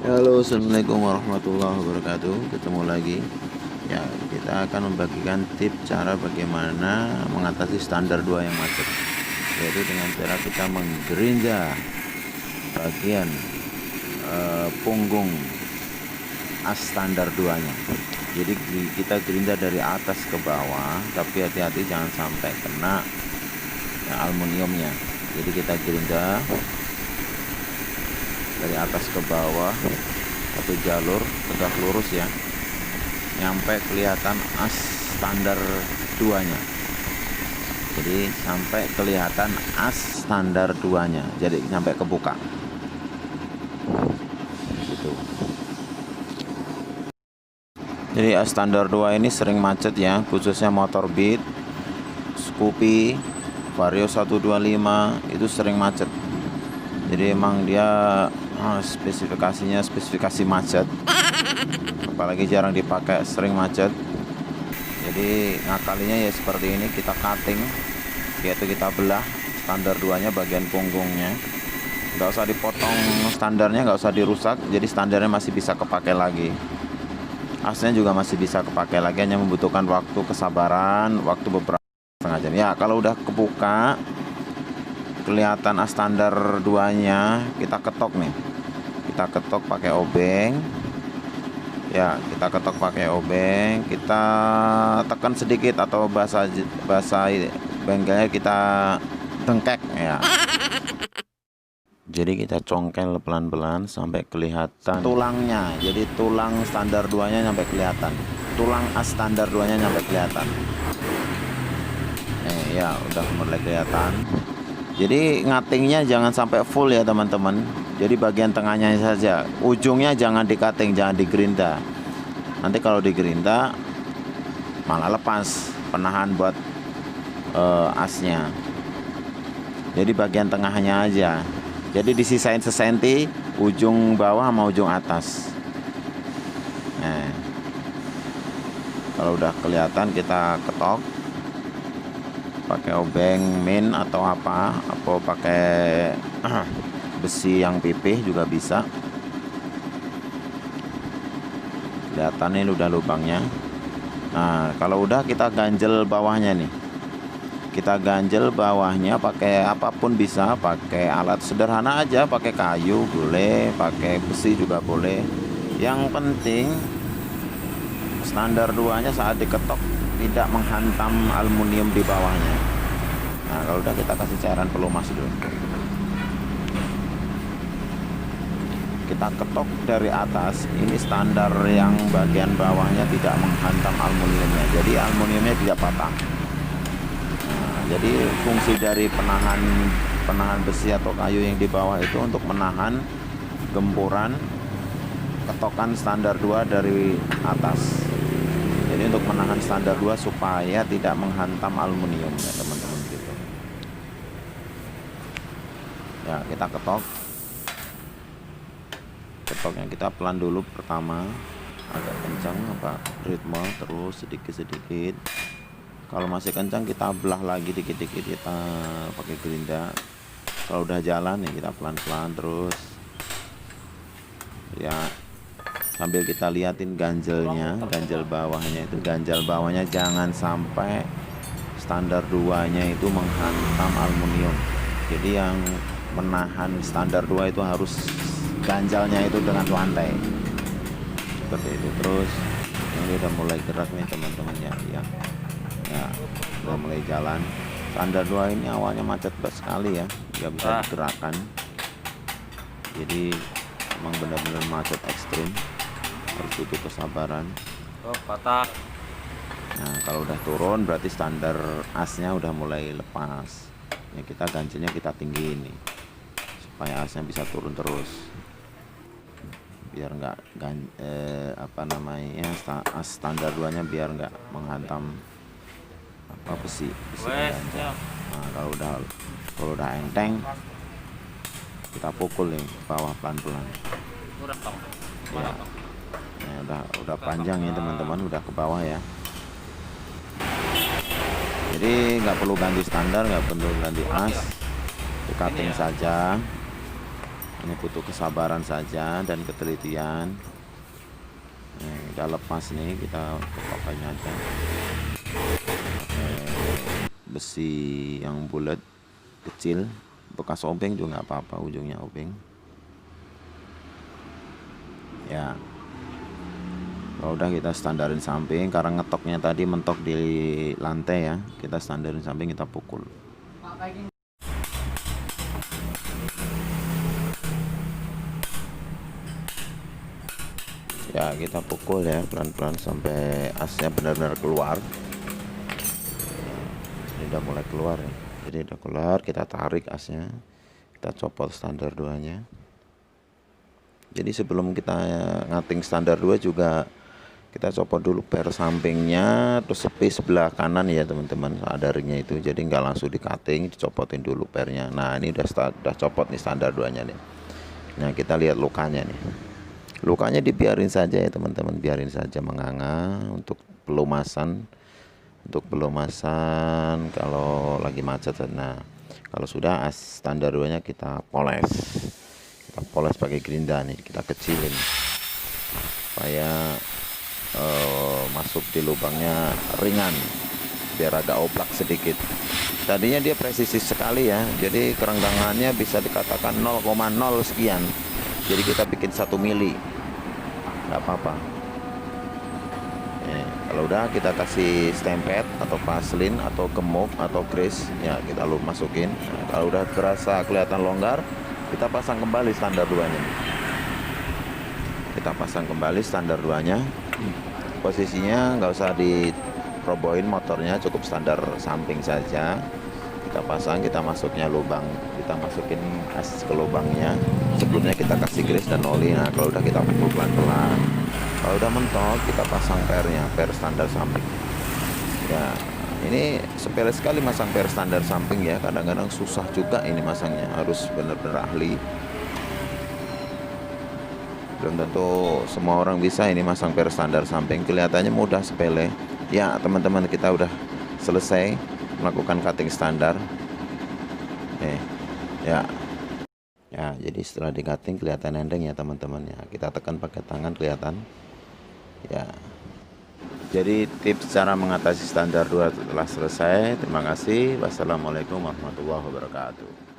Halo, assalamualaikum warahmatullahi wabarakatuh. Ketemu lagi. Ya, kita akan membagikan tips cara bagaimana mengatasi standar 2 yang macet, yaitu dengan cara kita menggerinda bagian punggung as standar 2 nya. Jadi kita gerinda dari atas ke bawah, tapi hati-hati jangan sampai kena ya, aluminiumnya. Jadi kita gerinda dari atas ke bawah satu jalur tegak lurus ya, nyampe kelihatan as standar 2 nya. Jadi sampai kelihatan as standar 2 nya, jadi sampai kebuka gitu. Jadi as standar 2 ini sering macet ya, khususnya motor Beat, Scoopy, Vario 125 itu sering macet. Jadi emang dia spesifikasinya spesifikasi macet, apalagi jarang dipakai, sering macet. Jadi ngakalinya ya seperti ini, kita cutting, yaitu kita belah standar 2 nya bagian punggungnya. Nggak usah dipotong standarnya, nggak usah dirusak, jadi standarnya masih bisa kepakai lagi, asnya juga masih bisa kepakai lagi, hanya membutuhkan waktu kesabaran, waktu beberapa setengah jam ya. Kalau udah kebuka kelihatan as standar 2 nya, kita ketok nih, kita ketok pakai obeng ya, kita ketok pakai obeng, kita tekan sedikit, atau bahasa bengkelnya kita dengkek ya. Jadi kita congkel pelan-pelan sampai kelihatan tulangnya. Jadi tulang standar 2 nya sampai kelihatan, tulang as standar 2 nya sampai kelihatan. Ya udah mulai kelihatan. Jadi ngatingnya jangan sampai full ya teman-teman. Jadi bagian tengahnya saja, ujungnya jangan dikating, jangan digerinda. Nanti kalau digerinda malah lepas penahan buat asnya. Jadi bagian tengahnya aja. Jadi disisain sesenti ujung bawah sama ujung atas. Kalau udah kelihatan kita ketok pakai obeng min atau apa, atau pakai besi yang pipih juga bisa. Kelihatan ini udah lubangnya. Nah kalau udah, kita ganjel bawahnya nih, kita ganjel bawahnya pakai apapun bisa, pakai alat sederhana aja, pakai kayu boleh, pakai besi juga boleh. Yang penting standar 2 nya saat diketok tidak menghantam aluminium di bawahnya. Nah kalau udah, kita kasih cairan pelumas dulu, kita ketok dari atas. Ini standar yang bagian bawahnya tidak menghantam aluminiumnya, jadi aluminiumnya tidak patah. Nah, jadi fungsi dari penahan besi atau kayu yang di bawah itu untuk menahan gempuran ketokan standar 2 dari atas. Jadi untuk menahan standar 2 supaya tidak menghantam aluminium ya teman-teman gitu. Ya kita ketoknya kita pelan dulu pertama, agak kencang apa ritme, terus sedikit-sedikit. Kalau masih kencang kita belah lagi dikit-dikit, kita pakai gerinda. Kalau udah jalan ya kita pelan-pelan terus ya, sambil kita liatin ganjelnya, ganjel bawahnya itu, ganjel bawahnya jangan sampai standar 2 nya itu menghantam aluminium. Jadi yang menahan standar 2 itu harus ganjalnya itu dengan lantai seperti itu. Terus ini udah mulai gerak nih teman-teman ya, udah mulai jalan. Standar 2 ini awalnya macet sekali ya, nggak bisa digerakkan, jadi emang benar-benar macet ekstrim, harus butuh kesabaran. Patah. Nah kalau udah turun berarti standar asnya udah mulai lepas ya, kita ganjilnya kita tinggiin nih supaya asnya bisa turun terus, biar nggak as standar 2 nya biar nggak menghantam besi ganjel. Nah kalau udah enteng, kita pukul nih bawah pelan-pelan ya. Udah panjang ya teman-teman, udah ke bawah ya. Jadi nggak perlu ganti standar, nggak perlu ganti as, di cutting saja. Ini butuh kesabaran saja dan ketelitian. Udah lepas nih, kita pakainya aja besi yang bulat kecil, bekas obeng juga nggak apa-apa, ujungnya obeng ya. Kalau udah kita standarin samping, karena ngetoknya tadi mentok di lantai ya, kita standarin samping, kita pukul ya, kita pukul ya pelan-pelan sampai asnya benar-benar keluar. Ini udah mulai keluar ya, jadi udah keluar, kita tarik asnya, kita copot standar 2 nya. Jadi sebelum kita ngating standar 2 juga kita copot dulu per sampingnya, terus sepi sebelah kanan ya teman-teman, ada ringnya itu, jadi nggak langsung di cutting, dicopotin dulu pernya. Nah ini udah copot nih standar 2 nya nih. Nah kita lihat lukanya nih, lukanya dibiarin saja ya teman-teman, biarin saja menganga untuk pelumasan, kalau lagi macet. Nah kalau sudah as standar 2 nya kita poles pakai gerinda nih, kita kecilin supaya masuk di lubangnya ringan, biar agak oplak sedikit. Tadinya dia presisi sekali ya, jadi kerenggangannya bisa dikatakan 0,0 sekian, jadi kita bikin 1 mili, nggak apa-apa. Kalau udah kita kasih stempet atau vaselin atau gemuk atau grease ya, kita lu masukin. Nah, kalau udah terasa kelihatan longgar, kita pasang kembali standar 2 nya. Kita pasang kembali standar 2 nya. Posisinya nggak usah dirobohin motornya, cukup standar samping saja. Kita pasang, kita masuknya lubang, kita masukin as ke lubangnya. Sebelumnya kita kasih grease dan oli. Nah kalau udah kita pukul pelan-pelan, kalau udah mentok kita pasang pernya, per standar samping ya. Ini sepele sekali masang per standar samping ya, kadang-kadang susah juga ini masangnya, harus bener-bener ahli. Belum tentu semua orang bisa ini masang per standar samping, kelihatannya mudah sepele ya teman-teman. Kita udah selesai melakukan cutting standar ya. Jadi setelah di cutting kelihatan endeng ya teman-teman ya, kita tekan pakai tangan kelihatan ya. Jadi tips cara mengatasi standar 2 telah selesai. Terima kasih. Wassalamualaikum warahmatullahi wabarakatuh.